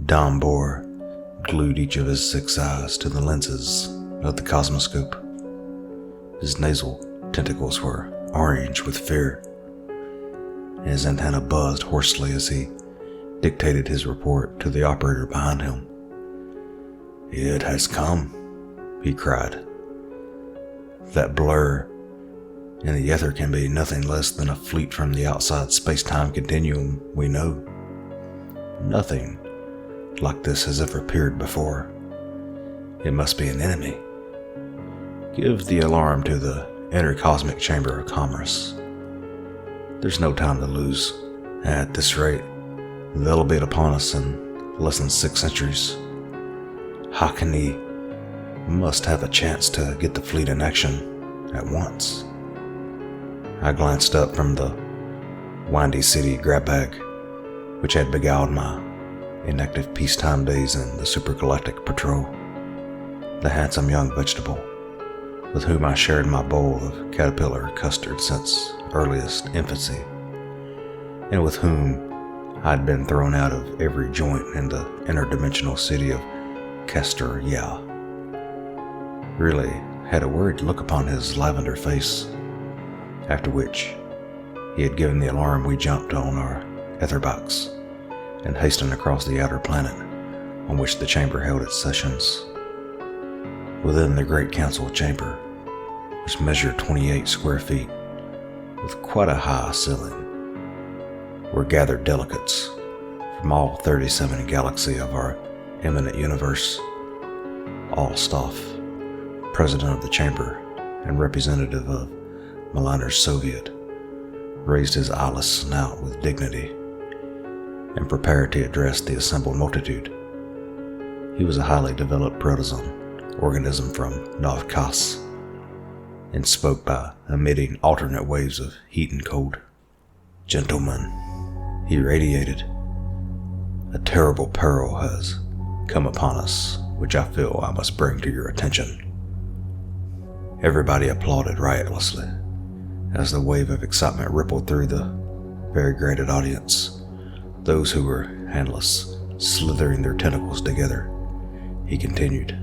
Don Bohr glued each of his 6 eyes to the lenses of the cosmoscope. His nasal tentacles were orange with fear, and his antenna buzzed hoarsely as he dictated his report to the operator behind him. "It has come," he cried. "That blur in the ether can be nothing less than a fleet from the outside space-time continuum we know. Nothing like this has ever appeared before. It must be an enemy. Give the alarm to the Intercosmic Chamber of Commerce. There's no time to lose. At this rate, they'll be upon us in less than 6 centuries. Hackney must have a chance to get the fleet in action at once." I glanced up from the windy city grab bag, which had beguiled my inactive peacetime days in the supergalactic patrol. The handsome young vegetable, with whom I shared my bowl of caterpillar custard since earliest infancy, and with whom I'd been thrown out of every joint in the interdimensional city of Castor-Ya, really had a worried look upon his lavender face, after which he had given the alarm. We jumped on our ether box and hastened across the outer planet on which the chamber held its sessions. Within the great council chamber, which measured 28 square feet with quite a high ceiling, were gathered delegates from all 37 galaxies of our eminent universe. Allstoff, president of the chamber and representative of Maliner's Soviet, raised his eyeless snout with dignity and prepared to address the assembled multitude. He was a highly developed protozoan organism from Novkas, and spoke by emitting alternate waves of heat and cold. "Gentlemen," he radiated, "a terrible peril has come upon us, which I feel I must bring to your attention." Everybody applauded riotously as the wave of excitement rippled through the variegated audience, those who were handless slithering their tentacles together. He continued,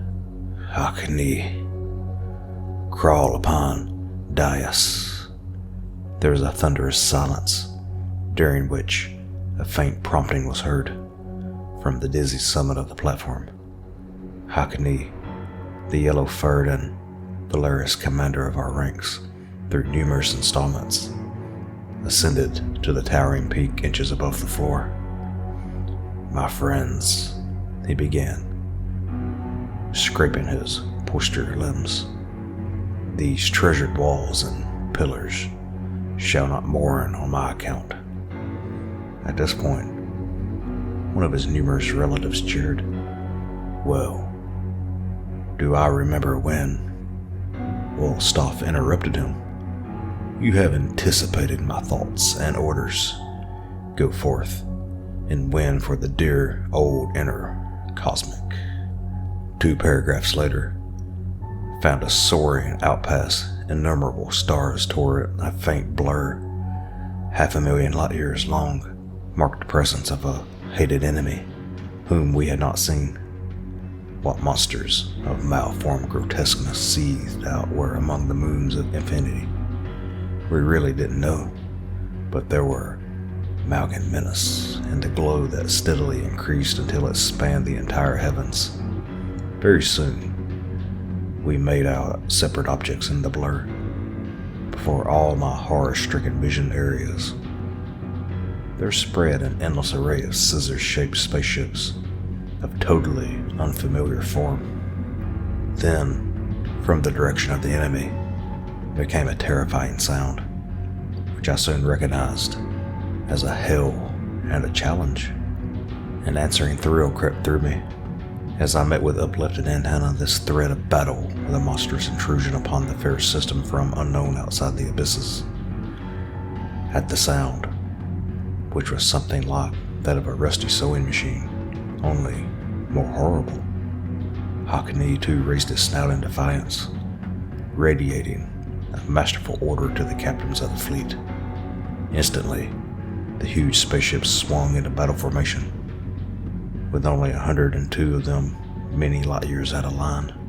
"Hackney, crawl upon dais." There was a thunderous silence, during which a faint prompting was heard from the dizzy summit of the platform. Hackney, the yellow-furred and valorous commander of our ranks, through numerous installments, ascended to the towering peak inches above the floor. "My friends," he began, scraping his posterior limbs, "these treasured walls and pillars shall not mourn on my account." At this point, one of his numerous relatives cheered. "Well, do I remember when?" Wolstoff interrupted him. "You have anticipated my thoughts and orders. Go forth and win for the dear old inner cosmic." 2 paragraphs later, found us soaring out past innumerable stars toward a faint blur, 500,000 light years long, marked the presence of a hated enemy whom we had not seen. What monsters of malformed grotesqueness seethed out were among the moons of infinity, we really didn't know, but there were Malgan menace and the glow that steadily increased until it spanned the entire heavens. Very soon, we made out separate objects in the blur. Before all my horror-stricken vision areas, there spread an endless array of scissor-shaped spaceships of totally unfamiliar form. Then, from the direction of the enemy, there came a terrifying sound, which I soon recognized as a hail and a challenge. An answering thrill crept through me as I met with uplifted antenna this threat of battle with a monstrous intrusion upon the fair system from unknown outside the abysses. At the sound, which was something like that of a rusty sewing machine, only more horrible, Hackney too raised his snout in defiance, radiating a masterful order to the captains of the fleet. Instantly, the huge spaceships swung into battle formation. with only 102 of them many light years out of line.